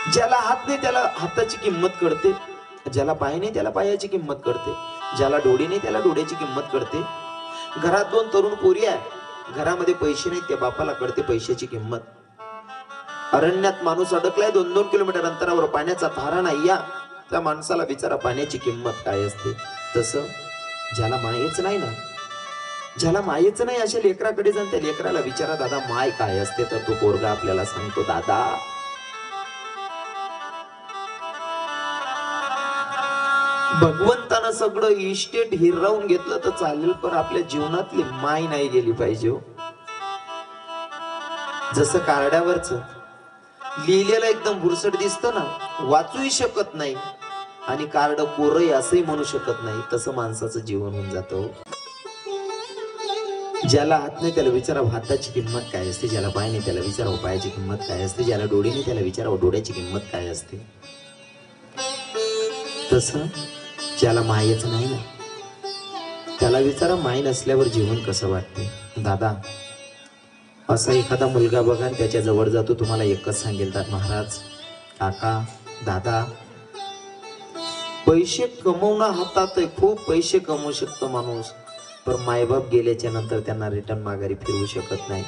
ज्याला हात नाही त्याला हाताची किंमत कळते, ज्याला पाय नाही त्याला पायाची किंमत कळते, ज्याला डोळे नाही त्याला डोळ्याची किंमत कळते. घरात दोन तरुण पोरी आहे, घरामध्ये पैसे नाही, त्या बापाला कळते पैशाची किंमत. अरण्यात माणूस अडकलाय 2-2 किलोमीटर अंतरावर, पाण्याचा थारा नाही या, त्या माणसाला विचारा पाण्याची किंमत काय असते. तसं ज्याला मायेच नाही ना, ज्याला मायेच नाही अशा लेकराकडे जाऊन त्या लेकराला विचारा दादा माय काय असते, तर तो पोरगा आपल्याला सांगतो दादा भगवंतानं सगळं इस्टेट हिरावून घेतलं तर चालेल, पण आपल्या जीवनातली माय नाही गेली पाहिजे हो. जसं कार्डावरच लिहिलेलं एकदम भुरसट दिसतं ना, वाचूही शकत नाही आणि कार्ड कोरही असंही म्हणू शकत नाही, तसं माणसाचं जीवन होऊन जातं. ज्याला हात नाही त्याला विचारावं हाताची किंमत काय असते, ज्याला पाय नाही त्याला विचारावं पायाची किंमत काय असते, ज्याला डोळे नाही त्याला विचारावं डोळ्याची किंमत काय असते. तसं ज्याला मायच नाही ना त्याला विचारा माय नसल्यावर जीवन कसं वाटते. दादा असा एखादा मुलगा बघा त्याच्या जवळ जातो, तुम्हाला एकच सांगेल महाराज काका दादा पैसे कमवणं हातात आहे, खूप पैसे कमवू शकतो माणूस, पण मायबाप गेल्याच्या नंतर त्यांना रिटर्न माघारी फिरवू शकत नाही.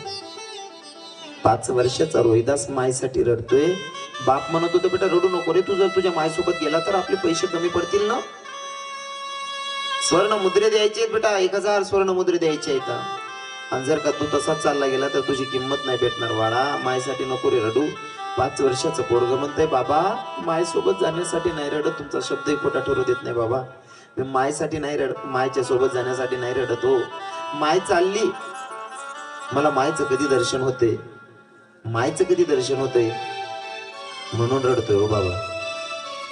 5 वर्षाचा रोहिदास मायसाठी रडतोय. बाप म्हणत होता बेटा रडू नको रे, तू जर तुझ्या मायसोबत गेला तर आपले पैसे कमी पडतील ना. स्वर्ण मुद्रे द्यायचे बेटा, 1000 स्वर्ण मुद्रे द्यायचे आहेत, आणि जर का तू तसाच चालला गेला तर तुझी किंमत नाही भेटणार. वाडा मायसाठी नको रे रडू. 5 वर्षाचं पोरग म्हणतंय बाबा मायसोबत जाण्यासाठी नाही रडत, तुमचा शब्दही खोटा ठरू देत नाही बाबा, मी मायसाठी नाही रडत, मायच्या सोबत जाण्यासाठी नाही रडत हो. माय चालली, मला मायचं कधी दर्शन होते, मायचं कधी दर्शन होतंय म्हणून रडतोय हो बाबा.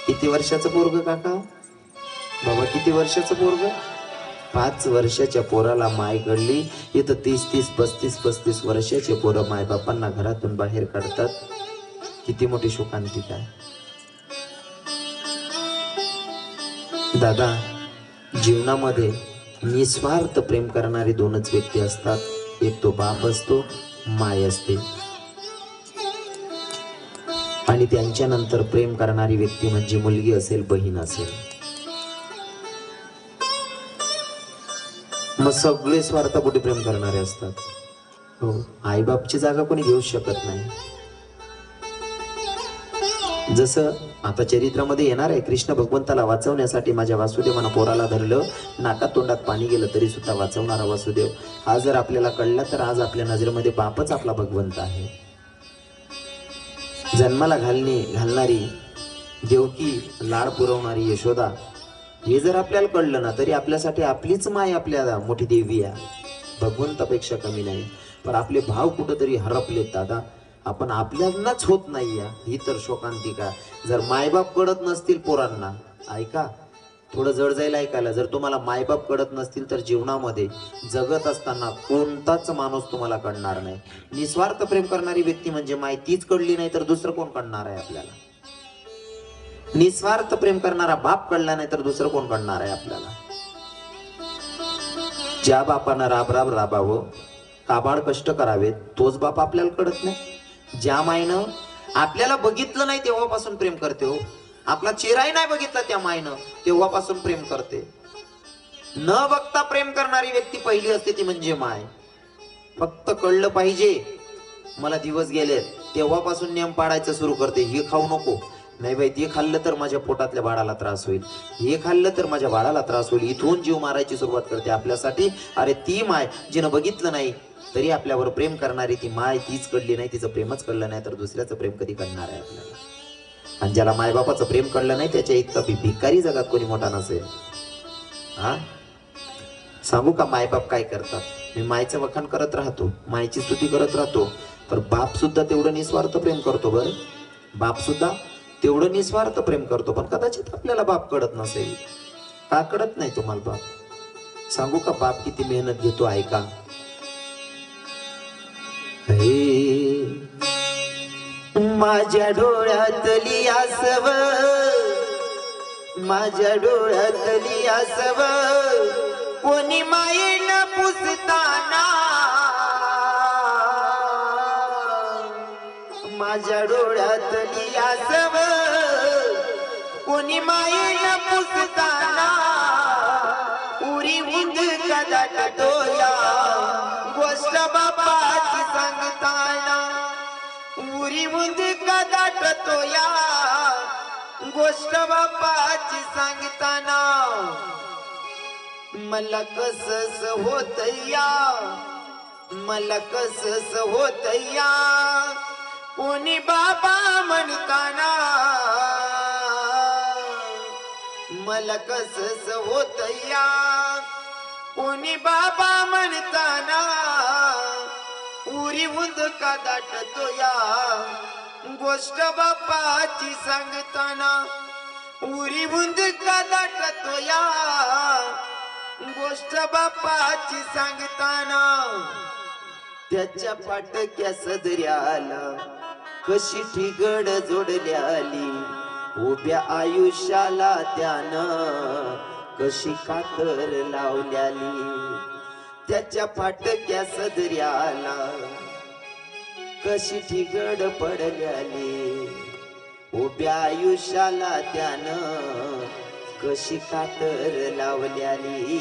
किती वर्षाचं पोरग काका बाबा, किती वर्षाचं पोरग? 5 वर्षाच्या पोराला माय घडली. इथं 30-30, 35-35 वर्षाचे पोरं माय बापांना घरातून बाहेर काढतात. किती मोठी शोकांतिका आहे दादा. जीवनामध्ये निस्वार्थ प्रेम करणारी 2च व्यक्ती असतात, एक तो बाप असतो, माय असते, आणि त्यांच्यानंतर प्रेम करणारी व्यक्ती म्हणजे मुलगी असेल, बहीण असेल. मग सगळे स्वार्थापोटी प्रेम करणारे असतात हो. आईबापची जागा कोणी घेऊ शकत नाही. जसं आता चरित्रामध्ये येणार आहे, कृष्ण भगवंताला वाचवण्यासाठी माझ्या वासुदेवानं पोराला धरलं, नाकात तोंडात पाणी गेलं तरी सुद्धा वाचवणारा वासुदेव. हा जर आपल्याला कळला तर आज आपल्या नजरेमध्ये बापच आपला भगवंत आहे. जन्माला घालणारी देवकी, लाड पुरवणारी यशोदा, हे जर आपल्याला कळलं ना तरी आपल्यासाठी आपलीच माय आपल्याला मोठी देवी आहे, भगवंतापेक्षा कमी नाही. पण आपले भाव कुठंतरी हरपलेत दादा, आपण आपल्यालाच होत नाही या, ही तर शोकांतिका. जर मायबाप कळत नसतील पोरांना, ऐका थोडं जड जाईल ऐकायला, जर तुम्हाला मायबाप कळत नसतील तर जीवनामध्ये जगत असताना कोणताच माणूस तुम्हाला कळणार नाही. निस्वार्थ प्रेम करणारी व्यक्ती म्हणजे माय, तीच कळली नाही तर दुसरं कोण कळणार आहे आपल्याला. निस्वार्थ प्रेम करणारा बाप कळला नाही तर दुसरं कोण कळणार आहे आपल्याला. ज्या बापानं राब राबावं, काबाड कष्ट करावेत, तोच बाप आपल्याला कळत नाही. ज्या मायनं आपल्याला बघितलं नाही तेव्हापासून प्रेम करते हो, आपला चेहराही नाही बघितला त्या मायनं तेव्हापासून प्रेम करते. न बघता प्रेम करणारी व्यक्ती पहिली असते ती म्हणजे माय. फक्त कळलं पाहिजे मला दिवस गेले तेव्हापासून नियम पाडायचं सुरू करते. हे खाऊ नको, नाही बाई ते खाल्लं तर माझ्या पोटातल्या बाळाला त्रास होईल, हे खाल्लं तर माझ्या बाळाला त्रास होईल, इथून जीव मारायची सुरुवात करते आपल्यासाठी. अरे ती माय जिनं बघितलं नाही तरी आपल्यावर प्रेम करणारी ती माय, तीच कळली नाही, तिचं प्रेमच कळलं नाही तर दुसऱ्याचं प्रेम कधी कळणार आहे आपल्याला. आणि ज्याला मायबापाचं प्रेम कळलं नाही त्याच्या इतका भिकारी जगात कोणी मोठा नसेल. हा सांगू का मायबाप काय करतात? मी मायचं वखाण करत राहतो, मायची स्तुती करत राहतो, तर बाप सुद्धा तेवढं निस्वार्थ प्रेम करतो. बरं बाप सुद्धा तेवढं निस्वार्थ प्रेम करतो, पण कदाचित आपल्याला बाप कळत नसेल. का कळत नाही तुम्हाला बाप? सांगू का बाप किती मेहनत घेतो ऐका. माझ्या डोळ्यातली आसव, माझ्या डोळ्यातली आसव कोणी मायेनं पुसताना, माझ्या डोळ्यातली आसव कोणी मायेनं पुसताना उरी उंद कदाट तोया गोष्ट बापाची सांगताना उरी उंद कदाट तोया गोष्ट बापाची सांगताना मला कसस होतया मला कसस होतया कोणी बाबा म्हणताना मला कसस होतया कोणी बाबा म्हणताना उरी उंद का दाटतोया गोष्ट बापाची सांगताना उरी उंद का दाटतोया गोष्ट बापाची सांगताना त्याच्या फाटक्या सदऱ्याला कशी ठिगड जोडल्याली उभ्या आयुष्याला त्यानं कशी कातर लावल्याली त्याच्या फाटक्या सदऱ्याला कशी ठिगड पडल्याली उभ्या आयुष्याला त्यानं कशी कातर लावल्याली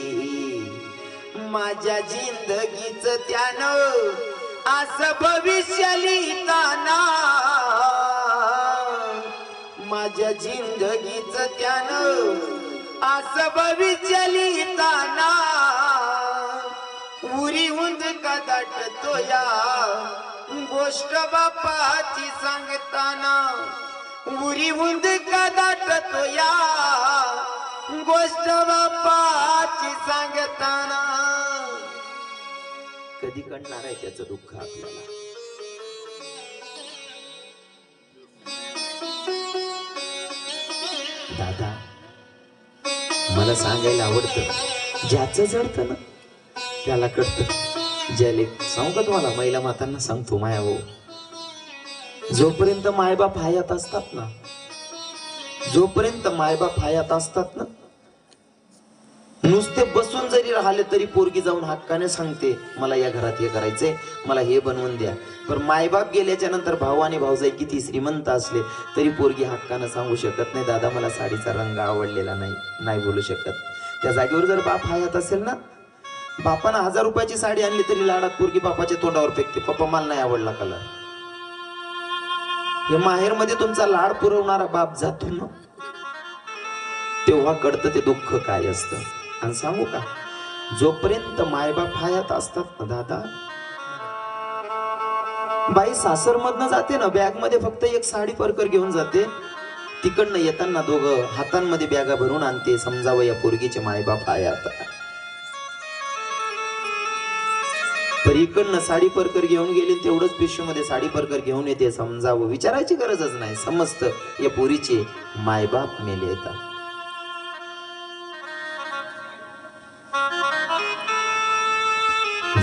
माझ्या जिंदगीच त्यानं असं भविष्य लिहिताना माझ्या जिंदगीच त्यानं असं भविष्य लिहिताना उरी उंद का दाटतोया गोष्ट बापाची सांगताना उरी उंद का दाटतोया गोष्ट बापाची सांगताना कधी कळणार आहे त्याचं दुःख आपल्याला दादा मला सांगायला आवडतं ज्याचं जडतं ना त्याला कळतं ज्याले सांगू का तुम्हाला महिला मातांना सांगतो माया हो जोपर्यंत मायबाप हयात असतात ना जोपर्यंत मायबाप हयात असतात ना नुसते बसून जरी राहिले तरी पोरगी जाऊन हक्काने सांगते मला या घरात हे करायचंय मला हे बनवून द्या पण मायबाप गेल्याच्या नंतर भाऊ आणि भाऊजाई किती श्रीमंत असले तरी पोरगी हक्कानं सांगू शकत नाही दादा मला साडीचा रंग आवडलेला नाही बोलू शकत त्या जागेवर जर बाप हयात असेल ना बापानं 1000 रुपयाची साडी आणली तरी लाडात पोरगी बापाच्या तोंडावर फेकते पप्पा मला नाही आवडला कलर हे माहेर मध्ये तुमचा लाड पुरवणारा बाप जातो ना तेव्हा कळतं ते दुःख काय असतं आणि सांगू का जोपर्यंत मायबाप हयात असतात ना दादा बाई सासर मधनं जाते ना बॅग मध्ये फक्त एक साडी परकर घेऊन जाते तिकडनं येताना दोघं हातांमध्ये बॅगा भरून आणते समजावं या पोरगीचे मायबाप हयात पर इकडनं साडी परकर घेऊन गेली तेवढंच पिशवीमध्ये साडी परकर घेऊन येते समजावं विचारायची गरजच नाही समजतं या पोरीचे मायबाप मेले येतात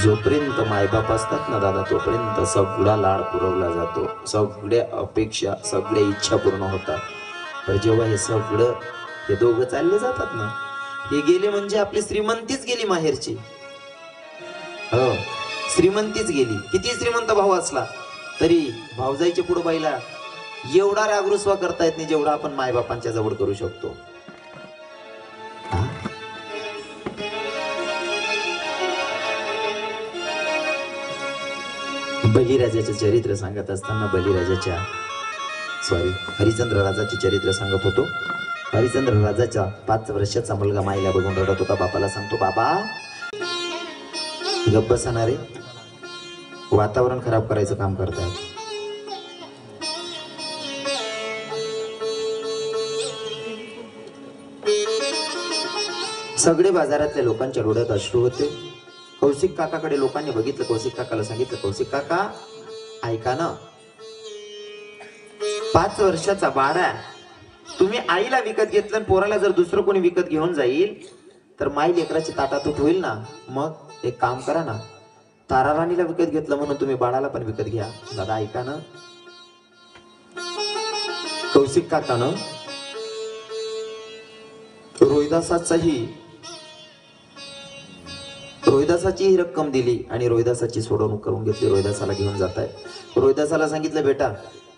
जोपर्यंत मायबाप असतात ना दादा तोपर्यंत सगळा लाड पुरवला जातो सगळ्या अपेक्षा सगळ्या इच्छा पूर्ण होतात पण जेव्हा हे सगळं हे दोघं चालले जातात ना हे गेले म्हणजे आपली श्रीमंतीच गेली माहेरची हो श्रीमंतीच गेली किती श्रीमंत भाऊ असला तरी भाऊजाईच्या पुढे बाईला एवढा रागरुसवा करता येत नाही जेवढा आपण मायबापांच्या जवळ करू शकतो बलिराजाचे चरित्र सांगत असताना हरिश्चंद्र राजाचे चरित्र सांगत होतो हरिश्चंद्र राजाचा 5 वर्षाचा मुलगा माईला बघून रडत होता बापाला सांगतो बाबा गप्प बसणारे वातावरण खराब करायचं काम करतात सगळे बाजारातल्या लोकांच्या डोळ्यात अश्रू होते कौशिक काकाकडे लोकांनी बघितलं कौशिक काकाला सांगितलं कौशिक काका ऐका ना 5 वर्षाचा बाळा तुम्ही आईला विकत घेतलं आणि पोराला जर दुसरं कोणी विकत घेऊन जाईल तर माई लेकराची ताटातूट होईल ना मग एक काम करा ना तारा राणीला विकत घेतलं म्हणून तुम्ही बाळाला पण विकत घ्या दादा ऐका ना कौशिक काकानं रोहिदासाची रक्कम दिली आणि रोहिदासाची सोडवणूक करून घेतली रोहिदासाला घेऊन जात आहे रोहिदासाला सांगितलं बेटा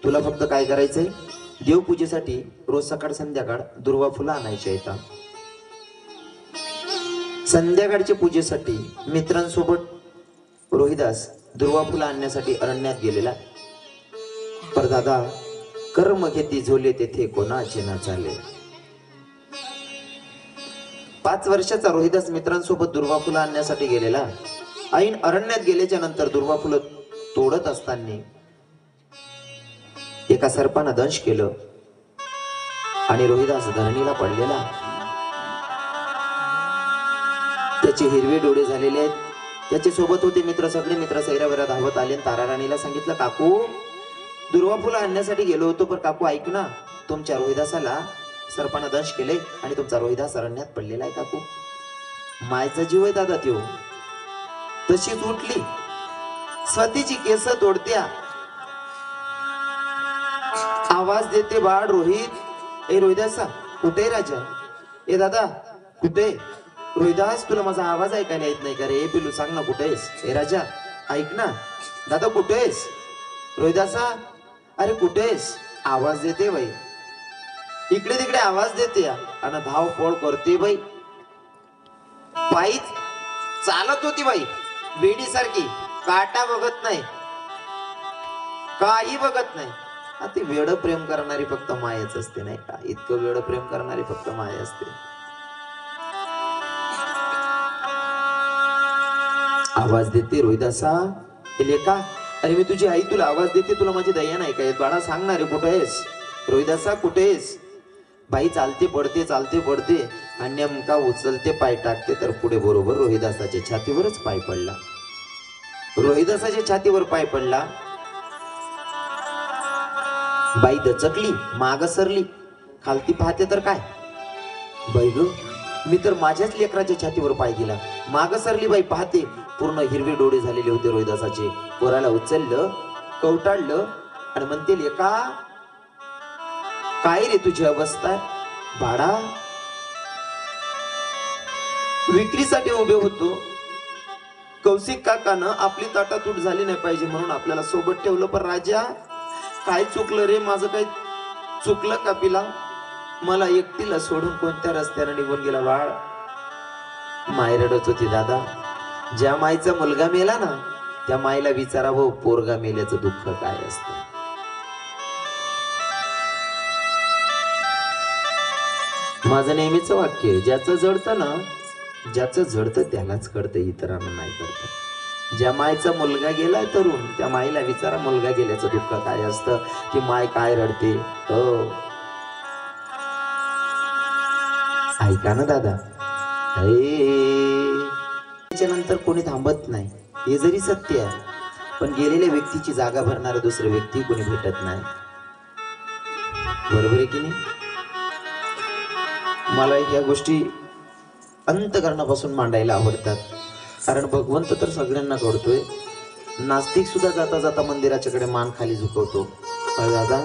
तुला फक्त काय करायचंय देवपूजेसाठी रोज सकाळ संध्याकाळ दुर्वा फुलं आणायची येतात. संध्याकाळच्या पूजेसाठी मित्रांसोबत रोहिदास दुर्वा फुलं आणण्यासाठी अरण्यात गेलेला. पर दादा कर्म घेती झोले तेथे कोणाचे ना चाले. 5 वर्षाचा रोहिदास मित्रांसोबत दुर्वा फुलं आणण्यासाठी गेलेला. ऐन अरण्यात गेल्याच्या नंतर दुर्वा फुलं तोडत असताना एका सर्पानं दंश केलं आणि रोहिदास धरणीला पडलेला. त्याचे हिरवे डोळे झालेले आहेत. त्याचे सोबत होते मित्र, सगळे मित्र सैरावैरा धावत आले. ताराराणीला सांगितलं, काकू दुर्वा फुलं आणण्यासाठी गेलो होतो, पण काकू ऐक ना, तुमच्या रोहिदासाला सर्पानं दंश केले आणि तुमचा रोहिदास अरण्यात पडलेला आहे काकू. मायचा जीव आहे दादा त्यो. तशीच उठली, स्वतःची केस तोडत्या, आवाज देते बाळ रोहित. ए रोहिदासा कुठे राजा? ए दादा कुठे? रोहिदास तुला माझा आवाज ऐकायला येत नाही का रे? पिलू सांग ना कुठेस? ए राजा ऐक ना. दादा कुठेस? रोहिदासा अरे कुठेस? आवाज देते बाई, इकडे तिकडे आवाज देते आणि धावपळ करते बाई. पायीच चालत होती बाई वेडी सारखी, काटा बघत नाही, काही बघत नाही. ती वेड प्रेम करणारी फक्त मायाच असते नाही का? इतकं वेड प्रेम करणारी फक्त माया असते. आवाज देते रोहिदासा. लेका अरे मी तुझी आई, तुला आवाज देते, तुला माझी दया नाही काय? बाळा सांग ना रे कुठे आहेस? रोहिदासा कुठे आहेस? बाई चालते पडते आणि नेमका उचलते पाय टाकते तर पुढे बरोबर रोहिदासाच्या छातीवरच पाय पडला. रोहिदासाच्या छातीवर पाय पडला. बाई दचकली, माग सरली, खालती पाहते तर काय, बाई ग मी तर माझ्याच लेकराच्या छातीवर पाय दिला. माग सरली बाई, पाहते पूर्ण हिरवे डोळे झालेले होते रोहिदासाचे. पोराला उचललं, कवटाळलं आणि म्हणते, लेका काय रे तुझी अवस्था? बाळा विक्रीसाठी उभे होतो, कौशिक काकानं आपली ताटातूट झाली नाही पाहिजे म्हणून आपल्याला सोबत ठेवलं, पण राजा काय चुकलं रे? माझं काय चुकलं का पिला? मला एकटीला सोडून कोणत्या रस्त्याने निघून गेला? बाळ माय रडत होती. दादा ज्या माईचा मुलगा मेला ना त्या माईला विचारावं पोरगा मेल्याचं दुःख काय असतं. माझं नेहमीच वाक्य, ज्याचं जडतं ना, ज्याचं जडतं त्यालाच कळतं, इतरांना नाही कळतं. ज्या मायचा मुलगा गेलाय तरुण, त्या माईला विचारा मुलगा गेल्याचं दुःख काय असतं, ती माय काय रडते. हो ऐका ना दादा, त्याच्यानंतर कोणी थांबत नाही, हे जरी सत्य आहे, पण गेलेल्या व्यक्तीची जागा भरणारा दुसरा व्यक्ती कोणी भेटत नाही. बरोबर आहे की नाही? मला ह्या गोष्टी अंतकरणापासून मांडायला आवडतात, कारण भगवंत तर सगळ्यांना कळतोय. नास्तिक सुद्धा जाता जाता मंदिराच्या कडे मान खाली झुकवतो. दादा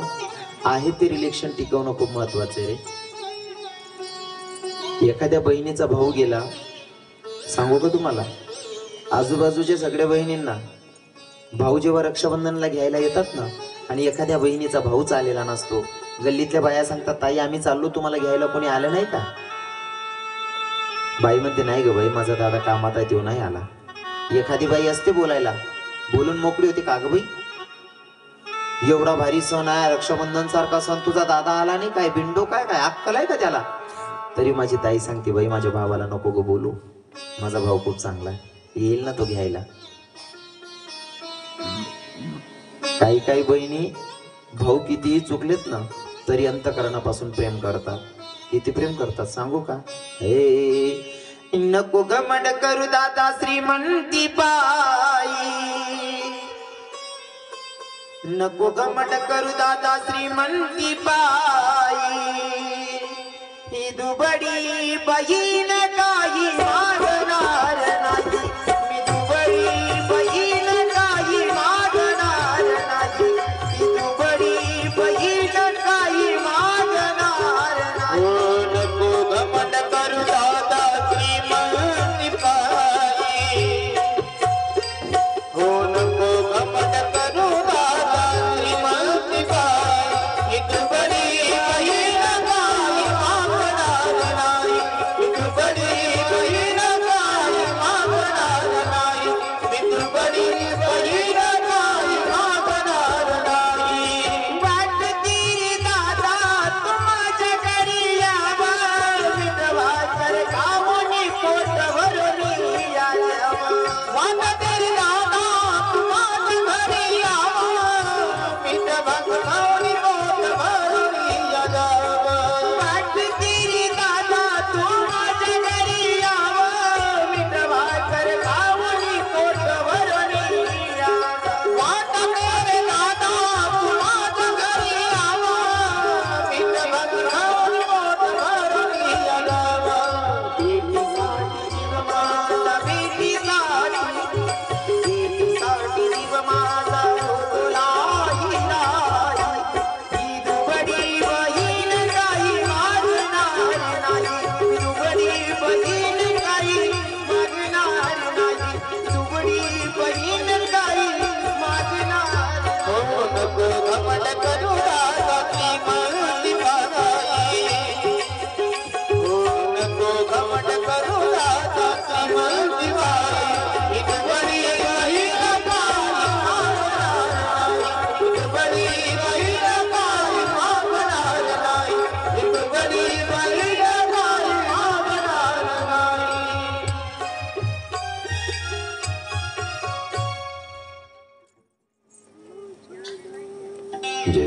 आहे ते रिलेशन टिकवणं खूप महत्वाचं आहे रे. एखाद्या बहिणीचा भाऊ गेला, सांगू का तुम्हाला, आजूबाजूच्या सगळ्या बहिणींना भाऊ जेव्हा रक्षाबंधनला घ्यायला येतात ना आणि एखाद्या बहिणीचा भाऊच आलेला नसतो, गल्लीतल्या बाया सांगतात, ताई आम्ही चाललो, तुम्हाला घ्यायला कोणी आलं नाही का? बाई म्हणते, नाही ग बाई, माझा दादा कामात आहे, तो नाही आला. एखादी बाई असते बोलायला, बोलून मोकळी होती, का ग बाई एवढा भारी सण आहे, रक्षाबंधन सारखा सण, तुझा दादा आला नाही काय? बिंडो काय काय अक्कल आहे का त्याला? तरी माझी ताई सांगते, बाई माझ्या भावाला नको ग बोलू, माझा भाऊ खूप चांगला आहे, येईल ना तो घ्यायला. काही काही बहिणी भाऊ कितीही चुकलेत ना तरी अंतकरणापासून प्रेम करतात. किती प्रेम करतात सांगू का? नको घमंड करू दादा श्रीमंती बाई, नको घमंड करू दादा श्रीमंती बाई, ही दुबडी बहीण काही मागणार नाही, मी दुबडी बहीण काही मागणार नाही, ही दुबडी बहीण काही मागणार नाही. नको घमंड करू दादा श्रीमंती बाई, हो नको घमंड करू दादा श्रीमंती बाई, ही दुबडी बहीण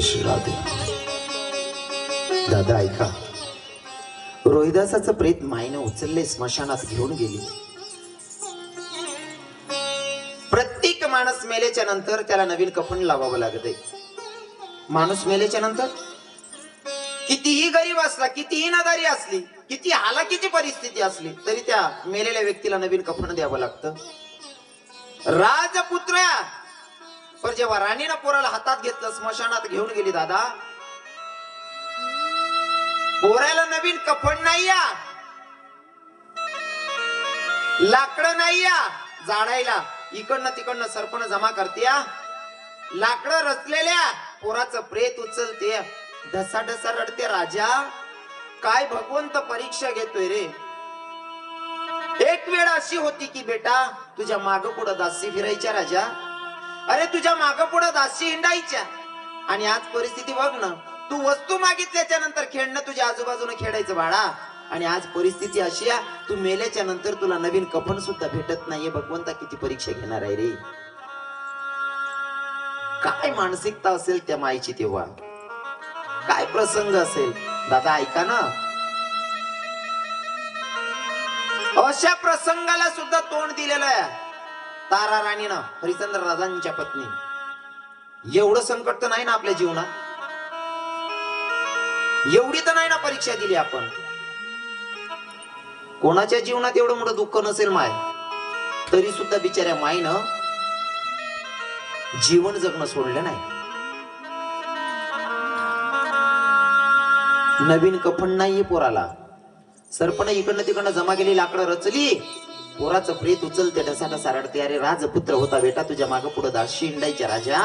श्री राधे. दादा ऐका, रोहिदासाचं प्रेत माईनं उचलले, स्मशानात घेऊन गेली. प्रत्येक माणूस मेल्याच्या नंतर त्याला नवीन कफन लावावं लागते. माणूस मेल्याच्या नंतर कितीही गरीब असला, कितीही नादारी असली, किती हालाकीची परिस्थिती असली, तरी त्या मेलेल्या व्यक्तीला नवीन कफन द्यावं लागतं. राजपुत्र पर जेव्हा राणीनं पोराला हातात घेतलं, स्मशानात घेऊन गेली, दादा पोराला नवीन कफन नाही या, लाकडं नाही या जाडायला, इकडनं तिकडनं सरपण जमा करते, लाकडं रचलेल्या पोराचं प्रेत उचलते, ढसा ढसा रडते. राजा काय भगवंत परीक्षा घेतोय रे. एक वेळ अशी होती की बेटा तुझ्या माग पुढं दासी फिरायच्या राजा, अरे तुझ्या माग पुढं दासी हिंडायच्या, आणि आज परिस्थिती बघ ना, तू वस्तू मागितल्याच्या नंतर खेळणं तुझ्या आजूबाजूने खेळायचं बाळा, आणि आज परिस्थिती अशी आहे तू मेल्याच्या नंतर तुला नवीन कफन सुद्धा भेटत नाहीये. भगवंता किती परीक्षा घेणार आहे रे. काय मानसिकता असेल त्या माईची, तेव्हा काय प्रसंग असेल. दादा ऐका ना, अशा प्रसंगाला सुद्धा तोंड दिलेलं आहे तारा राणीनं, हरिश्चंद्र राजांच्या पत्नी. एवढं संकट तर नाही ना आपल्या जीवनात, एवढी तर नाही ना परीक्षा दिली आपण. कोणाच्या जीवनात एवढं मोठं दुःख नसेल माय, तरी सुद्धा बिचाऱ्या माईनं जीवन जगणं सोडलं नाही. नवीन कफन नाहीये पोराला, सरपण इकडनं तिकडनं जमा केली, लाकडं रचली, पोराचं प्रेत उचलते, ढसा ढसा रडते. अरे राजपुत्र होता बेटा, तुझ्या मागं पुढे दासी हिंडायच्या राजा,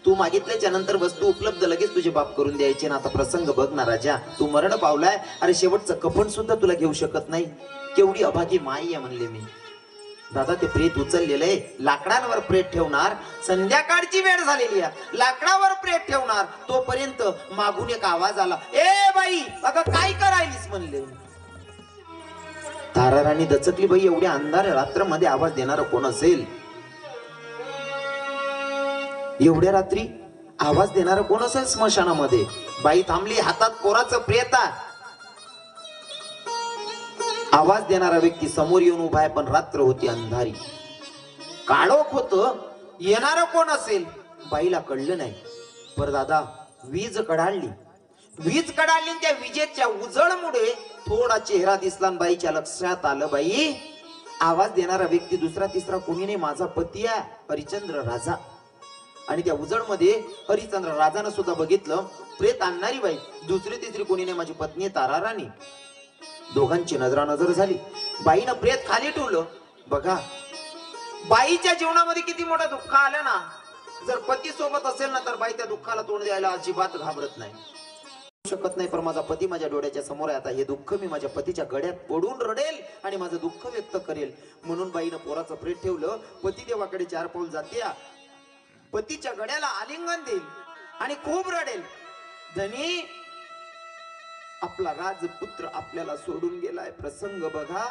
तू मागितल्याच्या नंतर वस्तू उपलब्ध लगेच तुझे बाप करून द्यायचे ना. आता प्रसंग बघ ना राजा, तू मरण पावलाय, अरे शेवटचं कफन सुद्धा तुला घेऊ शकत नाही. केवढी अभागी माई आहे म्हणले मी. दादा ते प्रेत उचललेलं आहे, लाकडांवर प्रेत ठेवणार, संध्याकाळची वेळ झालेली आहे, लाकडावर प्रेत ठेवणार, तोपर्यंत मागून एक आवाज आला, ए बाई अगं काय करायलीस म्हणले. तारा राणी दचकली, बाई एवढ्या अंधार रात्रमध्ये आवाज देणार कोण असेल, एवढ्या रात्री आवाज देणार कोण असेल स्मशानामध्ये. बाई थांबली, हातात पोराचं प्रेत आहे. आवाज देणारा व्यक्ती समोर येऊन उभा आहे, पण रात्र होती, अंधारी, काळोख होत, येणार कोण असेल बाईला कळलं नाही. पर दादा वीज कडाळली, वीज कडाळली, त्या विजेच्या उजळमुळे थोडा चेहरा दिसला, बाईच्या लक्षात आलं, बाई आवाज देणारा व्यक्ती दुसरा तिसरा कोणी नाही, माझा पती आहे हरिश्चंद्र राजा. आणि त्या उजळमध्ये हरिश्चंद्र राजानं सुद्धा बघितलं, प्रेत आणणारी बाई दुसरी तिसरी कोणी नाही, माझी पत्नी तारा राणी. दोघांची नजरानजर झाली, बाईनं प्रेत खाली ठेवलं. बघा बाईच्या जीवनामध्ये किती मोठं दुःख आलं ना, जर पती सोबत असेल ना तर बाई त्या दुःखाला तोंड द्यायला अजिबात घाबरत नाही, शकत नाही. पण माझा पती माझ्या डोळ्याच्या समोर आहे, आता हे दुःख मी माझ्या पतीच्या गळ्यात पडून रडेल आणि माझं दुःख व्यक्त करेल. म्हणून बाईनं पोराचं प्रेत ठेवलं. पती देवाकडे 4 पाऊल जाते, पतीच्या गळ्याला आलिंगन देईल आणि खूप रडेल, धनी आपला राजपुत्र आपल्याला सोडून गेलाय. प्रसंग बघा,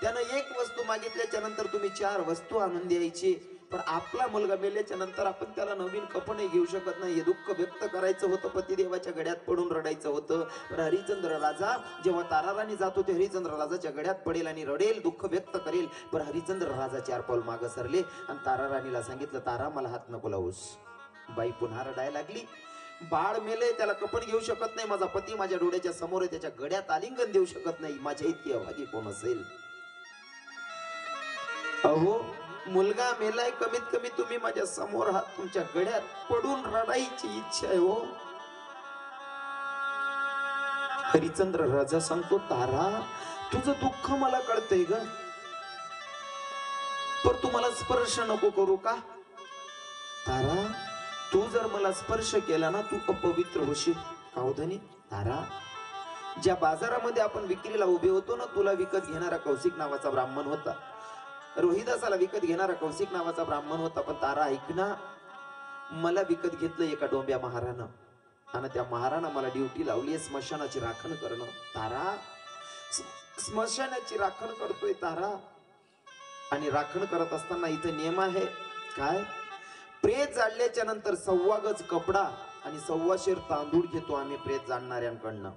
त्यानं एक वस्तू मागितल्याच्या नंतर तुम्ही 4 वस्तू आणून द्यायची, पण आपला मुलगा मेल्याच्या नंतर आपण त्याला नवीन कपडे घेऊ शकत नाही. हे दुःख व्यक्त करायचं होतं, पतिदेवाच्या गळ्यात पडून रडायचं होतं. तर हरिश्चंद्र राजा जेव्हा तारा राणी जातो ते हरिश्चंद्र राजाच्या गळ्यात पडेल आणि रडेल, दुःख व्यक्त करेल. पण हरिश्चंद्र राजा 4 पाऊल मागे सरले आणि तारा राणीला सांगितलं, तारा मला हात नको लावूस. बाई पुन्हा रडायला लागली, बाळ मेले, त्याला कपड घेऊ शकत नाही, माझा पती माझ्या डोळ्याच्या समोर आहे, त्याच्या गळ्यात आलिंगन देऊ शकत नाही, माझ्या इतकी अभागी कोण असेल. अहो मुलगा मेलाय, कमीत कमी तुम्ही माझ्या समोर आहात, तुमच्या गळ्यात पडून रडायची इच्छा आहे हो. हरिश्चंद्र राजा सांगतो, तारा तुझं दुःख मला कळतंय ग, पण तू मला स्पर्श नको करू का. तारा तू जर मला स्पर्श केला ना तू अपवित्र होशील. कावधनी तारा, ज्या बाजारामध्ये आपण विक्रीला उभे होतो ना, तुला विकत घेणारा कौशिक नावाचा ब्राह्मण होता, रोहिदासाला विकत घेणारा कौशिक नावाचा ब्राह्मण होता. पण तारा ऐक ना, मला विकत घेतलं एका डोंब्या महारानं, आणि त्या महारानं मला ड्युटी लावली स्मशानाची राखण करणं. तारा स्मशानाची राखण करतोय तारा, आणि राखण करत असताना इथे नियम आहे काय, प्रेत जाळल्याच्या नंतर 1.25 गज कपडा आणि 1.25 शेर तांदूळ घेतो आम्ही प्रेत जाणणाऱ्यांकडनं.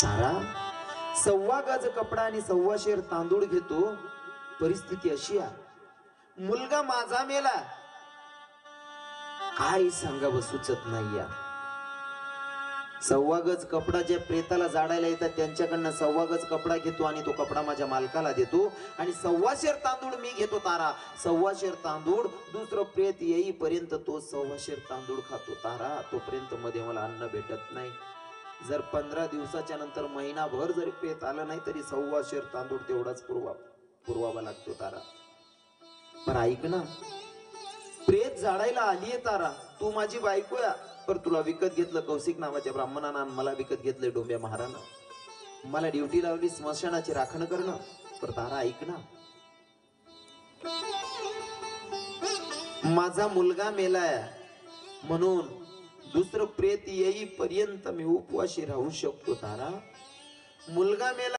तारा 1.25 गज कपडा आणि 1.25 शेर तांदूळ घेतो. परिस्थिती अशी आहे, मुलगा माझा मेला, काय सांगावं सुचत नाही या. 1.25 गज कपडा ज्या प्रेताला जाडायला येतात त्यांच्याकडनं 1.25 गज कपडा घेतो आणि तो कपडा माझ्या मालकाला देतो आणि 1.25 शेर तांदूळ मी घेतो. तारा 1.25 शेर तांदूळ दुसरं प्रेत येईपर्यंत तो 1.25 शेर तांदूळ खातो. तारा तोपर्यंत मध्ये मला अन्न भेटत नाही. जर 15 दिवसाच्या नंतर महिनाभर जरी प्रेत आलं नाही तरी 1.25 शेर तांदूळ तेवढाच पुरवावा लागतो. तारा पण ऐक ना, प्रेत जाडायला आलीये तारा, तू माझी बायको या, पर तुला विकत घेतलं कौशिक नावाच्या ब्राह्मणानं आणि मला विकत घेतलंय डोंब्या महारानं. मला ड्युटी लावली स्मशानाची राखण करणं. पर तारा ऐक ना, माझा मुलगा मेलाय म्हणून दुसरं प्रेत येईपर्यंत मी उपवाशी राहू शकतो. तारा मुलगा मेला